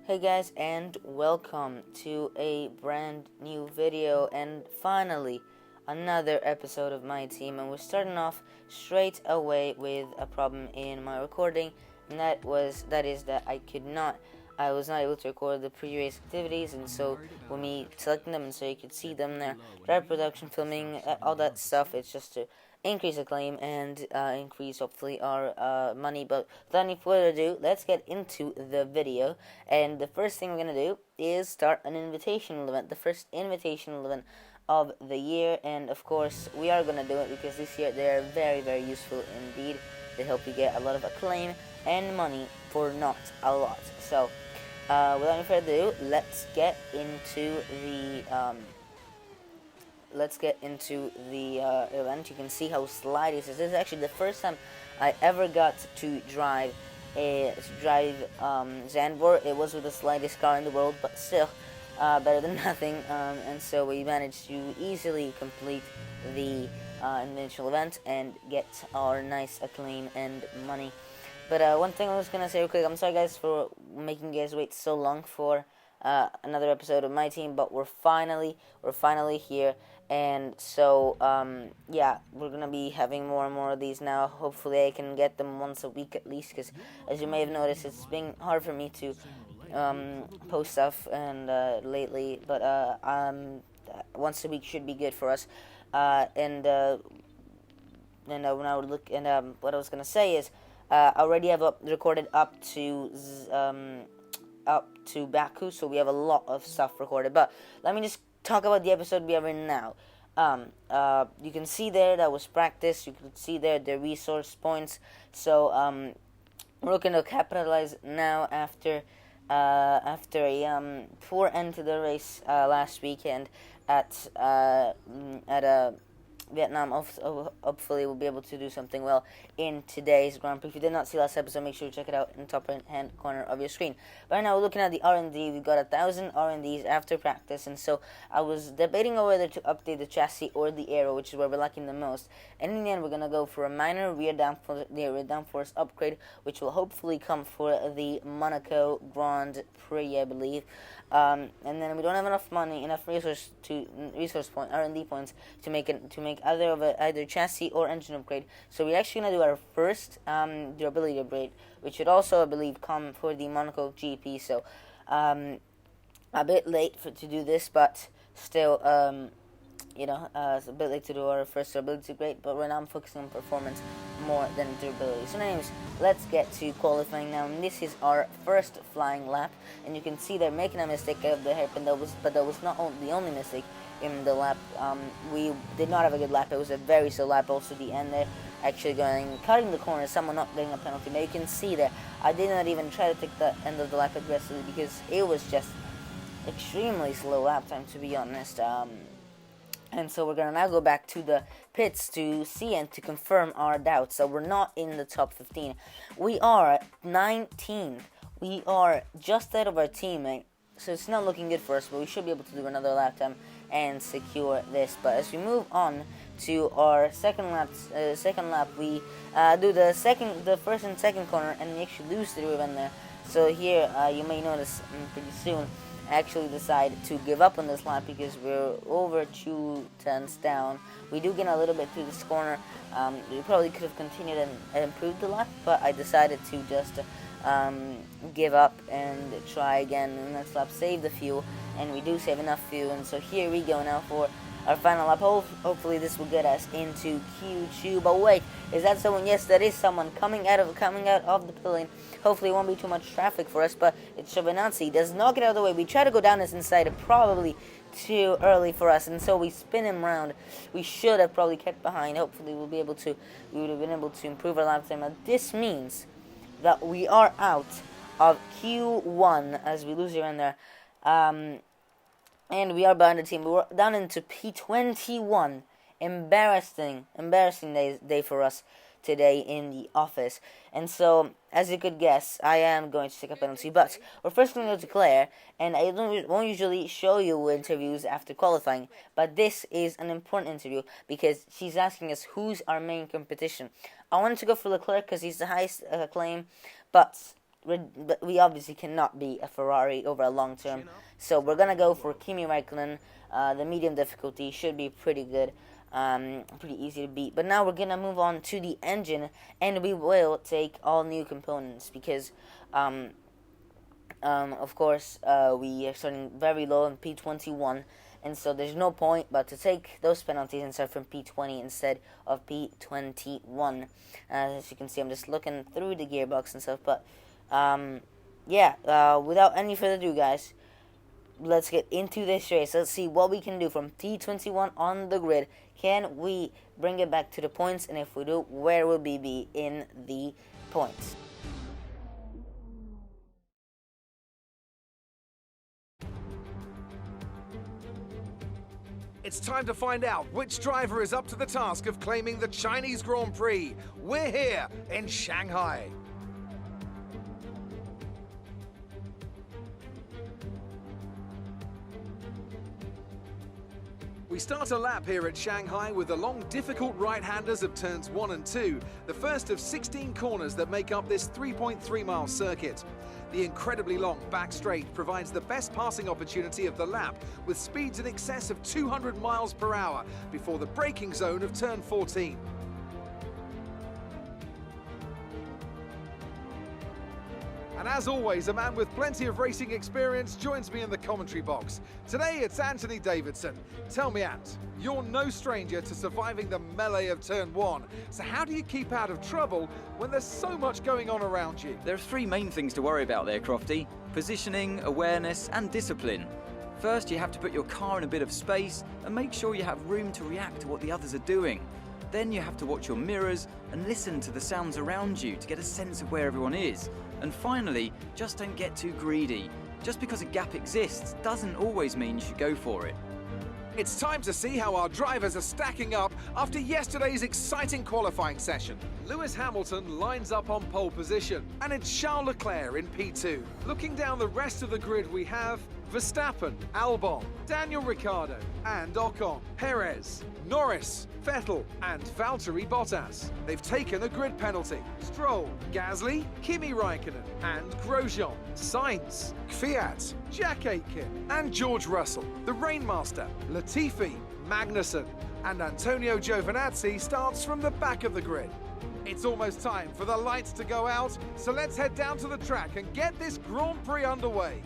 Hey guys, and welcome to a brand new video and finally another episode of my team. And we're starting off straight away with a problem in my recording, and that is that I was not able to record the pre-race activities, and so when me selecting them and so you could see them there, direct production, filming, all that stuff, it's just to increase acclaim and increase hopefully our money. But without any further ado, let's get into the video. And the first thing we're gonna do is start an invitational event, the first invitational event of the year. And of course we are gonna do it because this year they are very useful indeed. They help you get a lot of acclaim and money for not a lot. So without any further ado, let's get into the event. You can see how slidey this is. This is actually the first time I ever got to drive Zandvoort. It was with the slightest car in the world, but still better than nothing. And so we managed to easily complete the Invitational Event and get our nice acclaim and money. But one thing I was gonna say real quick, I'm sorry guys for making you guys wait so long for another episode of my team, but we're finally here. And so yeah, we're gonna be having more and more of these now. Hopefully I can get them once a week at least, because as you may have noticed, it's been hard for me to post stuff and lately, but once a week should be good for us. When I would look, and what I was gonna say is, I already have recorded up to Baku, so we have a lot of stuff recorded. But let me just talk about the episode we are in now. You can see there that was practice. You can see there the resource points. So we're looking to capitalize now after a poor end to the race last weekend at Vietnam. Hopefully we'll be able to do something well in today's Grand Prix. If you did not see last episode, make sure to check it out in the top right hand corner of your screen. But right now we're looking at the R&D. We've got 1,000 R&Ds after practice, and so I was debating on whether to update the chassis or the aero, which is where we're lacking the most. And in the end, we're gonna go for a minor rear downforce upgrade, which will hopefully come for the Monaco Grand Prix, I believe. And then we don't have enough R&D points to make either chassis or engine upgrade. So we're actually gonna do our first durability upgrade, which should also, I believe, come for the Monaco GP. So a bit late to do this, but still, it's a bit late to do our first durability upgrade. But right now I'm focusing on performance more than durability. So anyways, let's get to qualifying now. And this is our first flying lap, and you can see they're making a mistake of the hairpin. But that was not the only mistake in the lap. We did not have a good lap. It was a very slow lap. Also the end there, actually cutting the corner, someone not getting a penalty. Now you can see that I did not even try to take the end of the lap aggressively because it was just extremely slow lap time, to be honest. And so we're going to now go back to the pits to see and to confirm our doubts. So we're not in the top 15. We are 19th. We are just out of our teammate. So it's not looking good for us, but we should be able to do another lap time and secure this. But as we move on to our second lap, we do the first and second corner, and we actually lose the rear end there. So here, you may notice pretty soon, I actually decide to give up on this lap because we're over 2 tenths down. We do get a little bit through this corner. We probably could have continued and improved the lap, but I decided to just give up and try again in the next lap, save the fuel, and we do save enough fuel. And so here we go now for our final lap. Hopefully this will get us into Q2. But wait, is that someone? Yes, that is someone coming out of the pit lane. Hopefully it won't be too much traffic for us, but it's Giovinazzi. He does not get out of the way. We try to go down his inside, probably too early for us, and so we spin him round. We should have probably kept behind. Hopefully we would have been able to improve our lap time. Now this means that we are out of Q1 as we lose here and there. And we are behind the team. We're down into P21. Embarrassing day for us today in the office. And so, as you could guess, I am going to take a penalty. But we're first going to go to Claire, and I won't usually show you interviews after qualifying, but this is an important interview because she's asking us who's our main competition. I wanted to go for Leclerc because he's the highest claim, but but we obviously cannot beat a Ferrari over a long term. So we're gonna go for Kimi Räikkönen. The medium difficulty should be pretty good, pretty easy to beat. But now we're gonna move on to the engine, and we will take all new components because, of course, we are starting very low in P21. And so there's no point but to take those penalties and start from P20 instead of P21. As you can see, I'm just looking through the gearbox and stuff. But, without any further ado, guys, let's get into this race. Let's see what we can do from P21 on the grid. Can we bring it back to the points? And if we do, where will we be in the points? It's time to find out which driver is up to the task of claiming the Chinese Grand Prix. We're here in Shanghai. We start a lap here at Shanghai with the long, difficult right-handers of turns 1 and 2, the first of 16 corners that make up this 3.3-mile circuit. The incredibly long back straight provides the best passing opportunity of the lap, with speeds in excess of 200 miles per hour before the braking zone of turn 14. And as always, a man with plenty of racing experience joins me in the commentary box. Today it's Anthony Davidson. Tell me, Ant, you're no stranger to surviving the melee of turn 1. So how do you keep out of trouble when there's so much going on around you? There are three main things to worry about there, Crofty: positioning, awareness and discipline. First, you have to put your car in a bit of space and make sure you have room to react to what the others are doing. Then you have to watch your mirrors and listen to the sounds around you to get a sense of where everyone is. And finally, just don't get too greedy. Just because a gap exists doesn't always mean you should go for it. It's time to see how our drivers are stacking up after yesterday's exciting qualifying session. Lewis Hamilton lines up on pole position, and it's Charles Leclerc in P2. Looking down the rest of the grid, we have Verstappen, Albon, Daniel Ricciardo, and Ocon, Perez, Norris, Vettel, and Valtteri Bottas. They've taken a grid penalty. Stroll, Gasly, Kimi Räikkönen, and Grosjean, Sainz, Kvyat, Jack Aitken, and George Russell. The Rainmaster, Latifi, Magnussen, and Antonio Giovinazzi starts from the back of the grid. It's almost time for the lights to go out, so let's head down to the track and get this Grand Prix underway.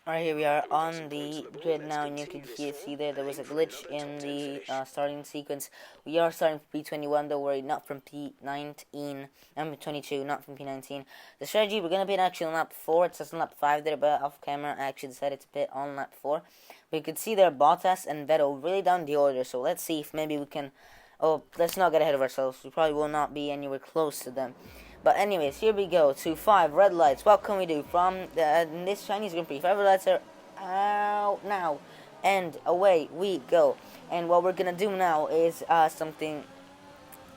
Alright, here we are on the grid now, and you can see there was a glitch in the starting sequence. We are starting from P21, don't worry, not from P19, I'm P22, not from P19. The strategy, we're going to be actually on lap 4, it says on lap 5 there, but off camera I actually decided to pit on lap 4. But you can see there Bottas and Vettel really down the order, so let's see if maybe we can, let's not get ahead of ourselves, we probably will not be anywhere close to them. But anyways, here we go to 5 red lights. What can we do from this Chinese Grand Prix? 5 red lights are out now, and away we go. And what we're gonna do now is something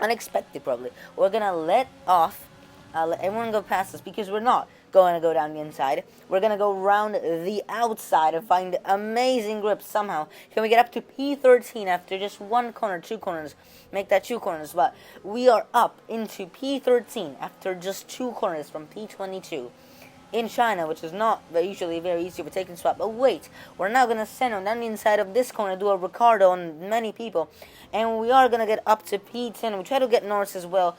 unexpected. Probably we're gonna let everyone go past us because we're not going to go down the inside. We're going to go around the outside and find amazing grips somehow. Can we get up to P13 after just 1 corner, 2 corners? Make that 2 corners. But we are up into P13 after just 2 corners from P22 in China, which is not usually very easy for taking spot. But wait, we're now going to send them down the inside of this corner, do a Ricardo on many people. And we are going to get up to P10. We try to get Norris as well.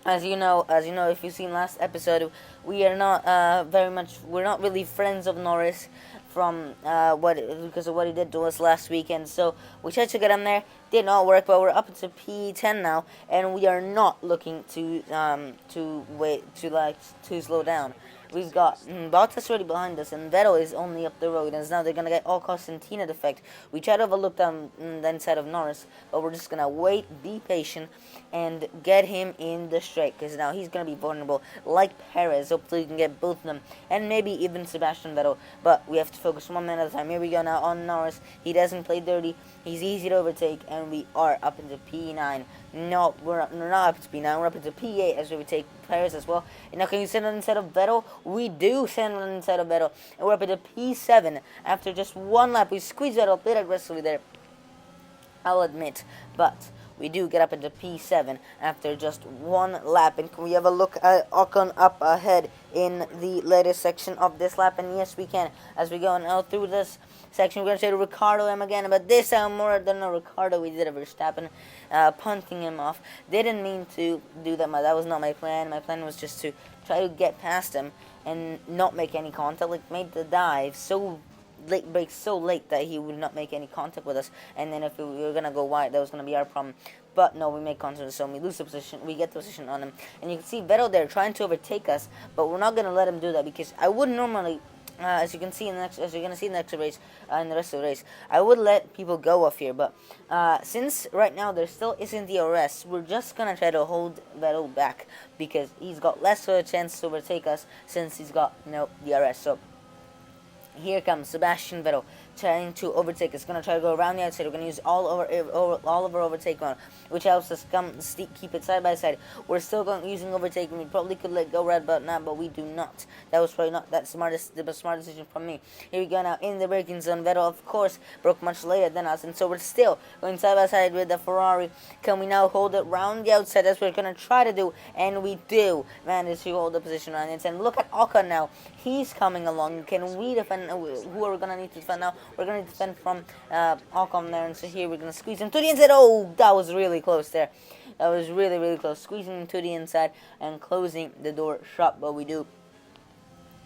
As you know, if you've seen last episode, we are not we're not really friends of Norris from because of what he did to us last weekend. So we tried to get him there, did not work, but we're up to P10 now, and we are not looking to slow down. We've got Bottas already behind us, and Vettel is only up the road, and now they're going to get all Costantino defect. We tried to overlook them the inside of Norris, but we're just going to wait, be patient, and get him in the straight, because now he's going to be vulnerable, like Perez. Hopefully we can get both of them, and maybe even Sebastian Vettel, but we have to focus 1 minute at a time. Here we go now on Norris. He doesn't play dirty. He's easy to overtake, and we are up into P9. No, we're not up to P9. We're up into P8 as we overtake Perez as well. And now can you send it inside of Vettel? We do send it inside of Vettel. And we're up into P7 after just 1 lap. We squeezed Vettel a bit aggressively there, I'll admit. But we do get up into P7 after just one lap. And can we have a look at Ocon up ahead in the latest section of this lap? And yes, we can. As we go now through this section, we're going to say to Ricardo M again, but this time more than a Ricardo, we did a Verstappen, punting him off. Didn't mean to do that. That was not my plan. My plan was just to try to get past him and not make any contact. Like, made the dive so late, brake so late that he would not make any contact with us. And then if we were going to go wide, that was going to be our problem. But no, we make contact, so we lose the position. We get the position on him. And you can see Vettel there trying to overtake us, but we're not going to let him do that, because I would normally, as you can see in the next, as you're gonna see in the next race, in the rest of the race, I would let people go off here. But since right now there still isn't DRS, we're just gonna try to hold Vettel back, because he's got less of a chance to overtake us since he's got no DRS. So here comes Sebastian Vettel trying to overtake us. Going to try to go around the outside. We're going to use all of our overtake mode, which helps us keep it side by side. We're still using overtake, and we probably could let go right about now, but we do not. That was probably not the smart decision from me. Here we go now in the braking zone. Vettel, of course, broke much later than us, and so we're still going side by side with the Ferrari. Can we now hold it round the outside? That's what we're going to try to do, and we do manage to hold the position around the outside. And look at Ocon now. He's coming along. Can we defend? Who are we going to need to defend now? We're going to defend from Ocon there, and so here we're going to squeeze him to the inside. Oh, that was really close there. That was really, really close. Squeezing him to the inside and closing the door shut, but we do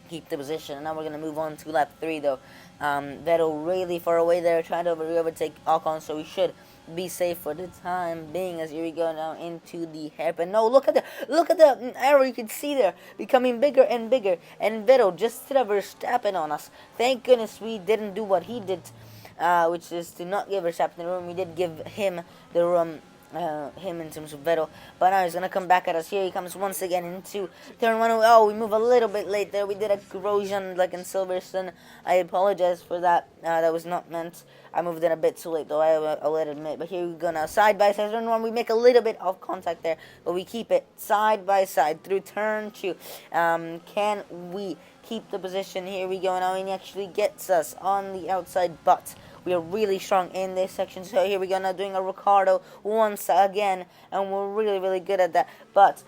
keep the position. And now we're going to move on to lap 3, though. Vettel really far away there, trying to overtake Ocon, so we should be safe for the time being. As here we go now into the hairpin. No, look at the arrow. You can see there becoming bigger and bigger, and Vettel just did a Verstappen on us. Thank goodness we didn't do what he did, which is to not give Verstappen the room. We did give him the room. Him in terms of Vettel, but now he's gonna come back at us. Here he comes once again into turn 1. Oh, we move a little bit late there. We did a Grosjean like in Silverstone. I apologize for that. That was not meant. I moved in a bit too late, though. I'll let admit. But here we go now, side by side. Turn 1. We make a little bit of contact there, but we keep it side by side through turn 2. Can we keep the position? Here we go now, and he actually gets us on the outside, but we are really strong in this section. So here we go now, doing a Ricardo once again, and we're really, really good at that. But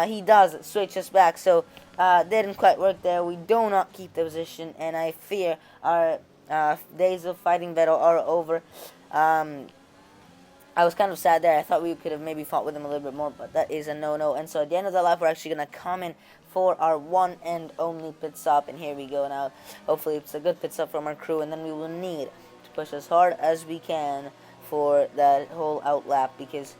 he does switch us back, so didn't quite work there. We do not keep the position, and I fear our days of fighting Vettel are over. I was kind of sad there. I thought we could have maybe fought with him a little bit more, but that is a no-no. And so at the end of the lap, we're actually going to come in for our one and only pit stop. And here we go now. Hopefully it's a good pit stop from our crew, and then we will need push as hard as we can for that whole out lap, because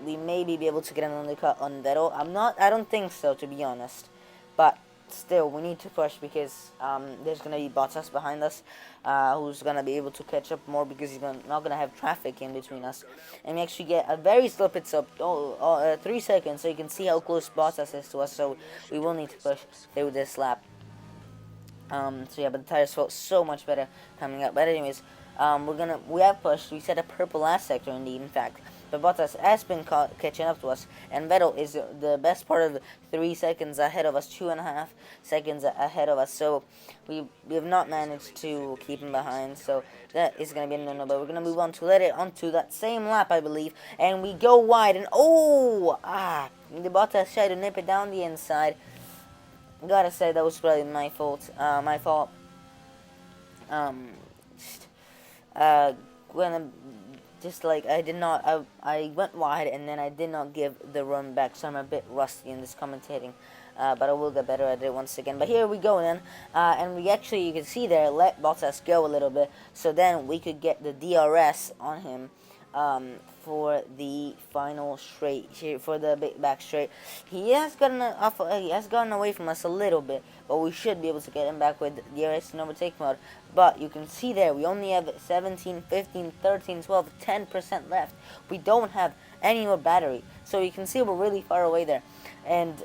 we maybe be able to get an undercut on Vettel. I don't think so, to be honest, but still we need to push, because there's gonna be Bottas behind us, who's gonna be able to catch up more, because he's not gonna have traffic in between us. And we actually get a very slow pit stop, 3 seconds, so you can see how close Bottas is to us. So we will need to push through this lap. So yeah, but the tires felt so much better coming up. But anyways, we have pushed. We set a purple last sector indeed, in fact. But Bottas has been catching up to us, and Vettel is the best part of 3 seconds ahead of us, 2.5 seconds ahead of us. So we have not managed to keep him behind. So that is going to be a no-no. But we're going to move on to let it onto that same lap, I believe, and we go wide. And the Bottas tried to nip it down the inside. Gotta say, that was probably my fault. I went wide, and then I did not give the run back, so I'm a bit rusty in this commentating. But I will get better at it once again. But here we go then, and we actually, you can see there, let Bottas go a little bit, so then we could get the DRS on him. For the final straight here, for the back straight, he has gotten away from us a little bit, but we should be able to get him back with DRS and overtake mode. But you can see there, we only have 17, 15, 13, 12, 10% left. We don't have any more battery, so you can see we're really far away there. And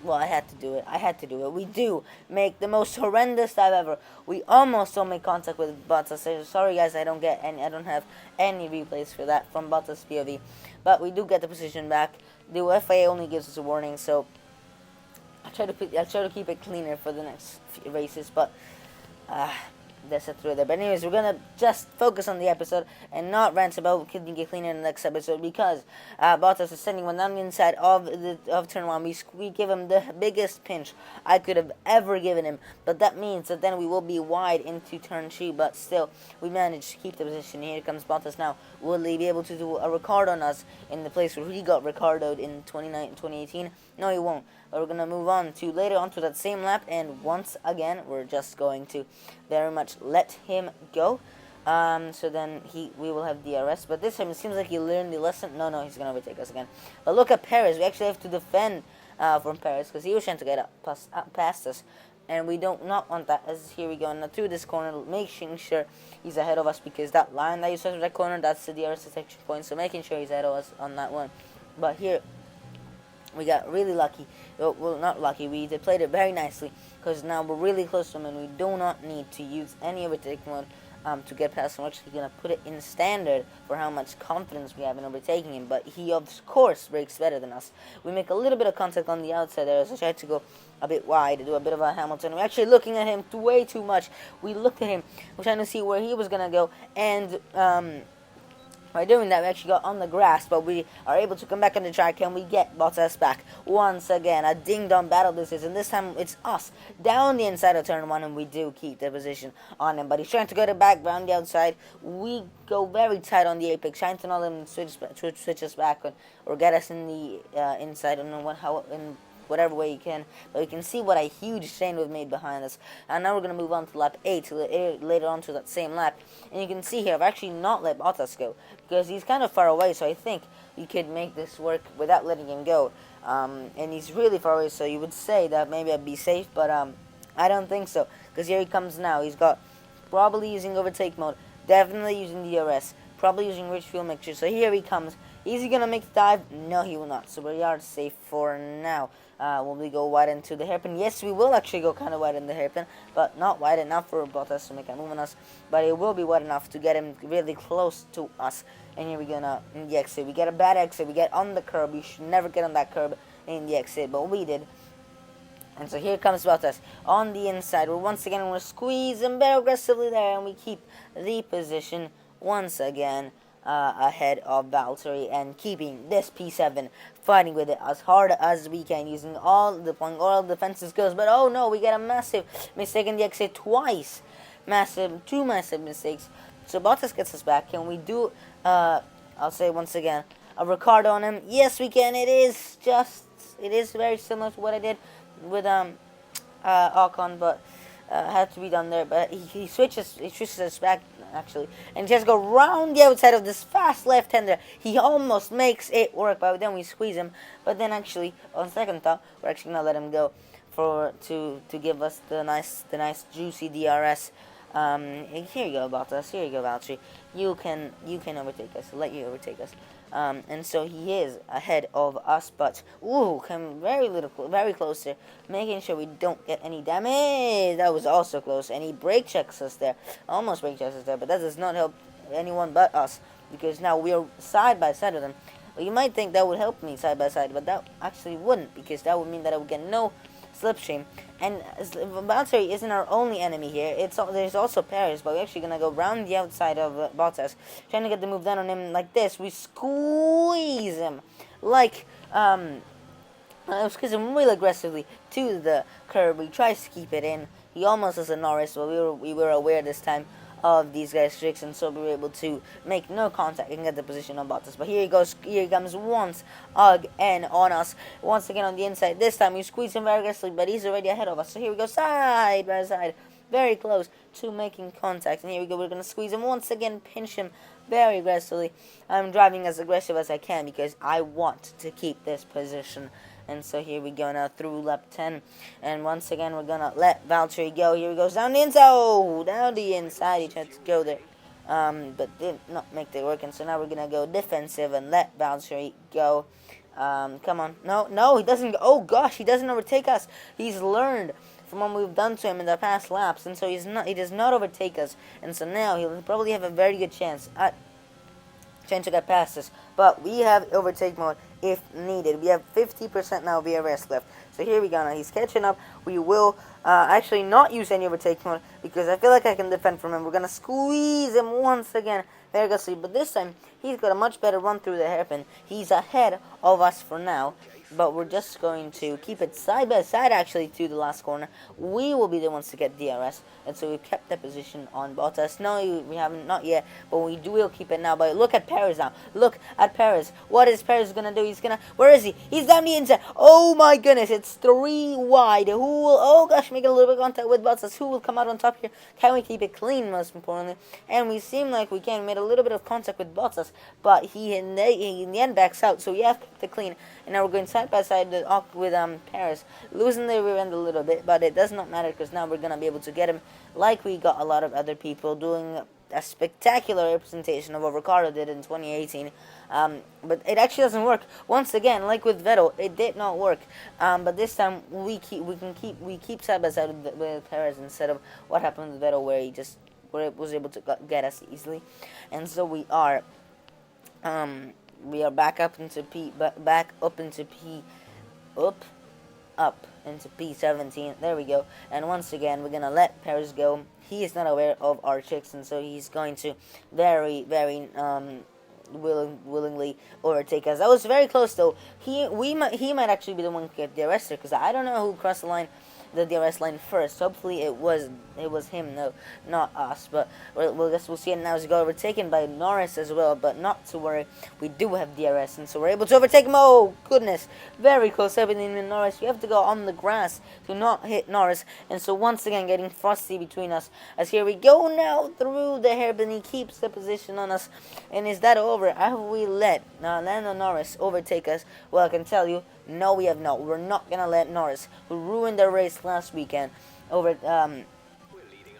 well, I had to do it. We do make the most horrendous dive ever. We almost don't make contact with Bottas. Sorry guys, I don't have any replays for that from Bottas POV. But we do get the position back. The FIA only gives us a warning, so I try to keep it cleaner for the next few races. But that's it through there. But anyways, we're gonna just focus on the episode and not rant about Kid Get Cleaner in the next episode, because Bottas is sending one down the inside of turn 1. We give him the biggest pinch I could have ever given him, but that means that then we will be wide into turn 2, but still we managed to keep the position. Here comes Bottas now. Will he be able to do a Ricardo on us in the place where he got Ricardoed in 2018? No, he won't. But we're going to move on to later on to that same lap, and once again we're just going to very much let him go. So then we will have DRS, but this time it seems like he learned the lesson. No, he's going to overtake us again. But look at Perez. We actually have to defend from Perez, because he was trying to get up past us, and we don't not want that. As here we go now through this corner, making sure he's ahead of us, because that line that you saw through that corner, that's the DRS detection point, so making sure he's ahead of us on that one. But here we got really lucky. Well, not lucky. We played it very nicely, because now we're really close to him, and we do not need to use any overtake mode to get past him. We're actually going to put it in standard for how much confidence we have in overtaking him, but he, of course, brakes better than us. We make a little bit of contact on the outside there, so I tried to go a bit wide, to do a bit of a Hamilton. We're actually looking at him way too much. We looked at him. We're trying to see where he was going to go, and by doing that, we actually got on the grass, but we are able to come back on the track, and we get Bottas back once again. A ding-dong battle this is, and this time it's us down the inside of turn 1, and we do keep the position on him. But he's trying to get it back round the outside. We go very tight on the apex, trying to not let him switch us back or get us in the inside. I don't know in whatever way you can, but you can see what a huge chain we've made behind us. And now we're going to move on to lap 8, later on to that same lap, and you can see here I've actually not let Bottas go, because he's kind of far away, so I think we could make this work without letting him go. And he's really far away, so you would say that maybe I'd be safe, but I don't think so, because here he comes now. He's got probably using overtake mode, definitely using DRS, probably using rich fuel mixture. So here he comes. Is he going to make the dive? No, he will not. So we are safe for now. Will we go wide into the hairpin? Yes, we will actually go kind of wide in the hairpin, but not wide enough for Bottas to make a move on us. But it will be wide enough to get him really close to us. And here we go now in the exit. We get a bad exit. We get on the curb. We should never get on that curb in the exit, but we did. And so here comes Bottas on the inside. Once again, we're squeezing very aggressively there, and we keep the position once again ahead of Valtteri, and keeping this P7, fighting with it as hard as we can, using all defensive skills. But oh no, we get a massive mistake in the exit twice. Two massive mistakes. So Bottas gets us back. Can we do, I'll say once again, a Ricardo on him? Yes, we can. It is very similar to what I did with Ocon, but had to be done there. But he switches us back, actually, and just go round the outside of this fast left-hander. He almost makes it work, but then we squeeze him. But then actually, on second thought, we're actually gonna let him go to give us the nice juicy DRS. Here you go, Bottas. Here you go, Valtteri. You can overtake us. Let you overtake us. And so he is ahead of us, but come very close there, making sure we don't get any damage. That was also close, and he brake checks us there, almost brake checks us there, but that does not help anyone but us, because now we are side by side with him. Well, you might think that would help me side by side, but that actually wouldn't, because that would mean that I would get no slipstream. And Valtteri isn't our only enemy here. There's also Perez, but we're actually gonna go round the outside of Bottas, trying to get the move down on him like this. We squeeze him like really aggressively to the curb. He tries to keep it in. He almost has a Norris, but we were aware this time of these guys' tricks, and so we were able to make no contact and get the position on Bottas. But here he comes once again on us, once again on the inside. This time we squeeze him very aggressively, but he's already ahead of us. So here we go, side by side, very close to making contact. And here we go, we're going to squeeze him once again, pinch him very aggressively. I'm driving as aggressive as I can, because I want to keep this position. And so here we go now through lap 10. And once again, we're going to let Valtteri go. Here he goes down the inside. Oh, down the inside. He tried to go there, but did not make it work. And so now we're going to go defensive and let Valtteri go. Come on. No, he doesn't. Oh, gosh, he doesn't overtake us. He's learned from what we've done to him in the past laps. And so he does not overtake us. And so now he'll probably have a very good chance at trying to get past us, but we have overtake mode if needed. We have 50% now VRS left, So here we go now. He's catching up. We will actually not use any overtake mode because I feel like I can defend from him. We're going to squeeze him once again. There goes But this time, he's got a much better run through the hairpin. He's ahead of us for now. But we're just going to keep it side by side actually to the last corner. We will be the ones to get DRS. And so we've kept the position on Bottas. No, we haven't, not yet. But we will keep it now. But look at Perez now. Look at Perez. What is Perez going to do? He's going to... Where is he? He's down the inside. Oh my goodness. It's 3 wide. Who will... Oh gosh, make a little bit of contact with Bottas. Who will come out on top here? Can we keep it clean, most importantly? And we seem like we can. We made a little bit of contact with Bottas. But he in the end backs out. So we have kept it clean. And now we're going side by side with Paris, losing the rear end a little bit, but it does not matter because now we're going to be able to get him like we got a lot of other people doing a spectacular representation of what Ricardo did in 2018. But it actually doesn't work. Once again, like with Vettel, it did not work. But this time we keep side by side with Perez instead of what happened with Vettel, where he just was able to get us easily. And so we are back up into P17. There we go. And once again, we're gonna let Perez go. He is not aware of our tricks, and so he's going to very willingly overtake us. That was very close though. He might actually be the one to get the arrestor because I don't know who crossed the DRS line first. Hopefully it was him, no, not us. But we'll see it now as we got overtaken by Norris as well. But not to worry, we do have DRS, and so we're able to overtake him. Oh goodness, very close happening with Norris. You have to go on the grass to not hit Norris, and so once again getting frosty between us. As here we go now through the hairpin, he keeps the position on us. And is that over? Have we let Lando Norris overtake us? Well, I can tell you, no, we have not. We're not gonna let Norris, who ruined the race last weekend,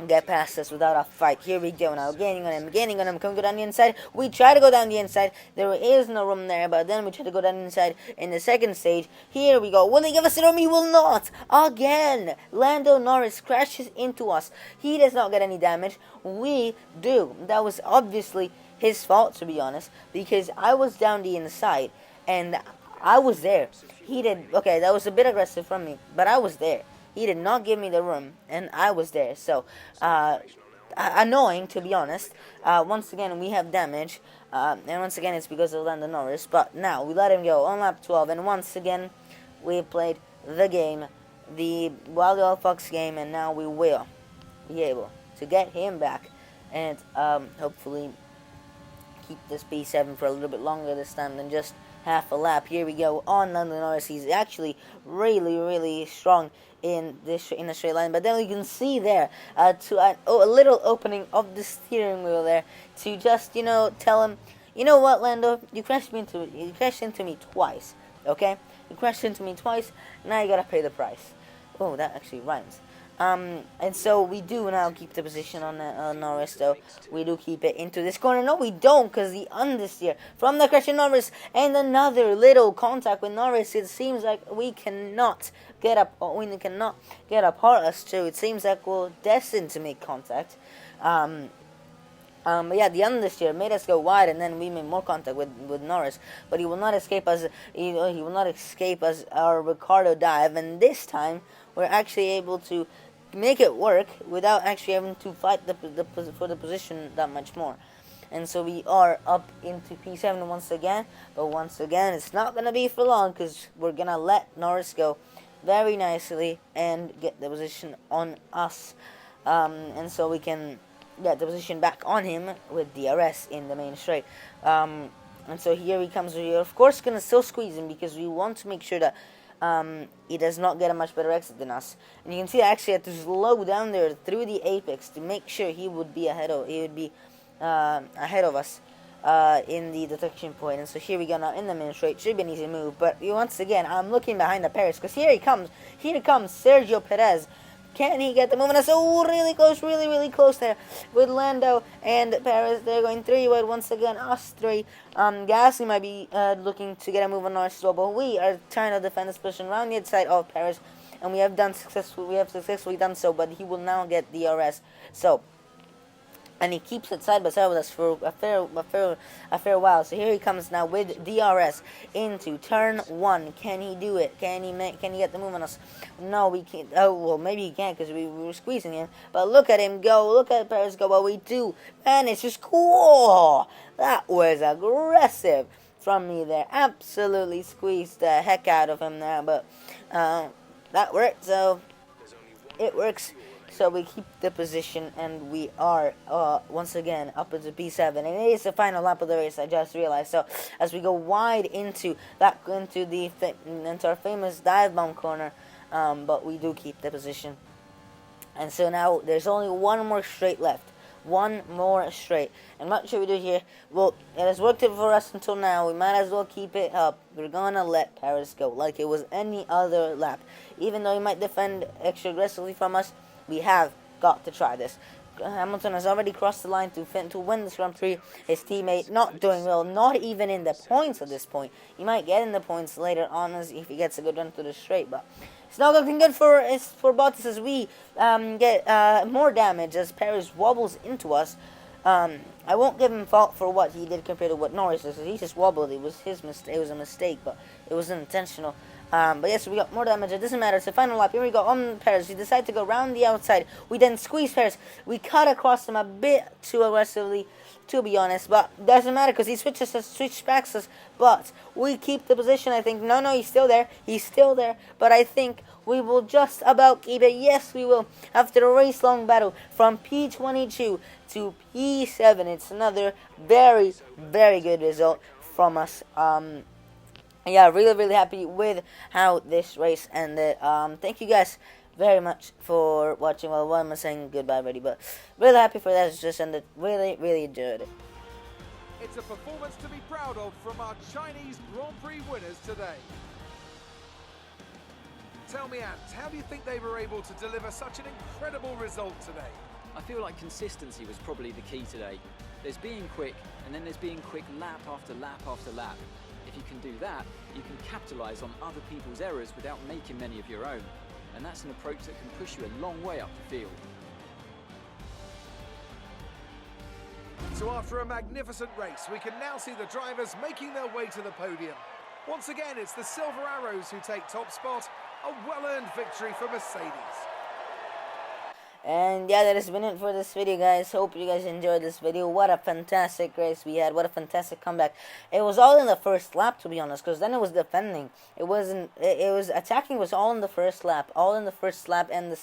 get past us without a fight. Here we go now, gaining on him. Can we go down the inside? We try to go down the inside. There is no room there, but then we try to go down the inside in the second stage. Here we go. Will he give us the room? He will not. Again, Lando Norris crashes into us. He does not get any damage. We do. That was obviously his fault, to be honest, because I was down the inside, and I was there. He did, okay, that was a bit aggressive from me, but I was there. He did not give me the room, and I was there. So, annoying, to be honest. Once again, we have damage, and once again, it's because of Lando Norris. But now, we let him go on lap 12, and once again, we played the game, the Wild Fox game, and now we will be able to get him back, and hopefully keep this P7 for a little bit longer this time than just half a lap. Here we go on Lando Norris. He's actually really strong in the straight line, but then we can see there a little opening of the steering wheel there to just tell him, you know what, Lando, you crashed into me twice, okay? You crashed into me twice. Now you gotta pay the price. Oh, that actually rhymes. And so we do now keep the position on Norris, though. We do keep it into this corner. No, we don't, because the understeer from the crash of Norris and another little contact with Norris. It seems like we cannot get up, or we cannot get apart us two. It seems like we're destined to make contact. But yeah, the understeer made us go wide, and then we made more contact with Norris. But he will not escape us. He will not escape us our Ricardo dive, and this time we're actually able to make it work without actually having to fight for the position that much more. And so we are up into P7 once again, but once again it's not going to be for long because we're going to let Norris go very nicely and get the position on us. And so we can get the position back on him with DRS in the main straight. And so here he comes. We're of course going to still squeeze him because we want to make sure that he does not get a much better exit than us. And you can see I actually had to slow down there through the apex to make sure he would be ahead of us in the detection point. And so here we go now in the main straight. Should be an easy move, but once again I'm looking behind the Perez because here comes Sergio Perez. Can he get the movement? So really close, really close there with Lando and Perez. They're going 3 wide once again. Us 3. Gasly might be looking to get a move on Norris as well, but we are trying to defend this position around the inside of Perez, and we have successfully done so. But he will now get DRS. So and he keeps it side by side with us for a fair while. So here he comes now with DRS into turn 1. Can he do it? Can he get the move on us? No, we can't. Oh, well, maybe he can't because we were squeezing him. But look at him go. Look at Paris go. Well, we do. And it's just cool. That was aggressive from me there. Absolutely squeezed the heck out of him there. But that worked. So it works. So we keep the position, and we are once again up into P7, and it is the final lap of the race. I just realized. So as we go wide into our famous dive bomb corner, but we do keep the position. And so now there's only one more straight left. One more straight. And what should we do here? Well, it has worked for us until now. We might as well keep it up. We're gonna let Paris go like it was any other lap. Even though he might defend extra aggressively from us, we have got to try this. Hamilton has already crossed the line to win this Grand Prix. His teammate not doing well, not even in the points at this point. He might get in the points later on if he gets a good run to the straight, but it's not looking good for Bottas as we get more damage as Paris wobbles into us. I won't give him fault for what he did compared to what Norris did. He just wobbled. It was his mistake. It was a mistake, but it wasn't intentional. But yes, we got more damage. It doesn't matter. It's the final lap. Here we go on Paris. We decide to go around the outside. We then squeeze Paris. We cut across him a bit too aggressively, to be honest. But doesn't matter because he switch backs us. But we keep the position, I think. No, he's still there. He's still there. But I think we will just about keep it. Yes, we will. After a race-long battle from P22 to P7. It's another very, very good result from us. Yeah, really happy with how this race ended. Thank you guys very much for watching. Well, I'm saying goodbye already, but really happy for that. It's just ended. Really enjoyed it. It's a performance to be proud of from our Chinese Grand Prix winners today. Tell me, Ant, how do you think they were able to deliver such an incredible result today? I feel like consistency was probably the key today. There's being quick, and then there's being quick lap after lap after lap. If you can do that, you can capitalise on other people's errors without making many of your own. And that's an approach that can push you a long way up the field. So after a magnificent race, we can now see the drivers making their way to the podium. Once again, it's the Silver Arrows who take top spot, a well-earned victory for Mercedes. And yeah, that has been it for this video, guys. Hope you guys enjoyed this video. What a fantastic race we had. What a fantastic comeback. It was all in the first lap, to be honest, because then it was defending. It was attacking was all in the first lap. All in the first lap and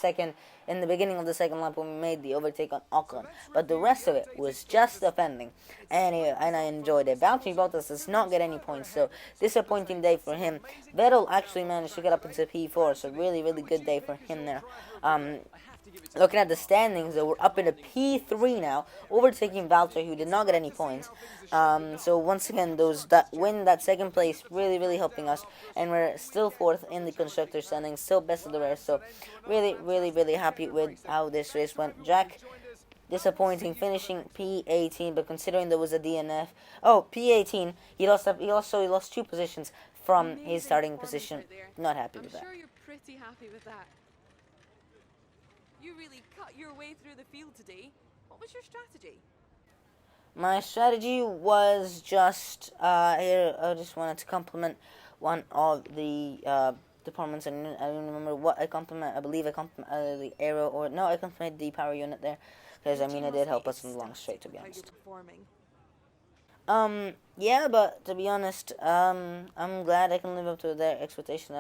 in the beginning of the second lap when we made the overtake on Ocon. But the rest of it was just defending. And I enjoyed it. Valtteri Bottas does not get any points, so disappointing day for him. Vettel actually managed to get up into P4, so really good day for him there. Looking at the standings, though, we're up into P3 now, overtaking Valtteri, who did not get any points. So once again, that second place, really helping us, and we're still fourth in the constructor standings, still best of the rest. So really happy with how this race went. Jack, disappointing, finishing P18, but considering there was a DNF, P18, he lost 2 positions from his starting position. Not happy with that. I'm sure you're pretty happy with that. You really cut your way through the field today. What was your strategy? My strategy was just here. I just wanted to compliment one of the departments. I don't remember what I compliment. I believe I compliment the aero, or no, I complimented the power unit there, because I mean it did help us in the long straight, to be honest. Yeah, but to be honest, I'm glad I can live up to their expectation.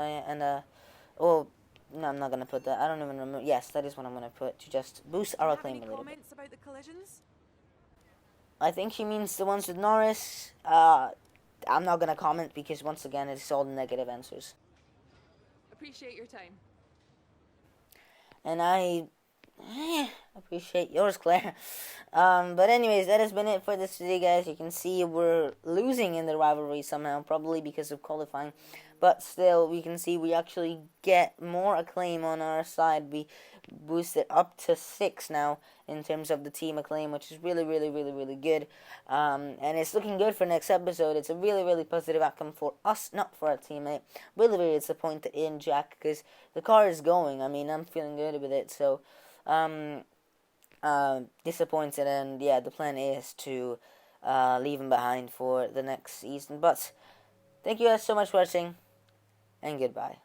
No, I'm not gonna put that. I don't even remember. Yes, that is what I'm gonna put to just boost our acclaim a little bit. About the collisions? I think she means the ones with Norris. I'm not gonna comment because once again, it's all negative answers. Appreciate your time. And I appreciate yours, Claire. But anyways, that has been it for this video, guys. You can see we're losing in the rivalry somehow, probably because of qualifying. But still, we can see we actually get more acclaim on our side. We boosted up to 6 now in terms of the team acclaim, which is really good. And it's looking good for next episode. It's a really positive outcome for us, not for our teammate. Really disappointed in Jack because the car is going. I mean, I'm feeling good with it. So, disappointed, and yeah, the plan is to leave him behind for the next season. But thank you guys so much for watching, and goodbye.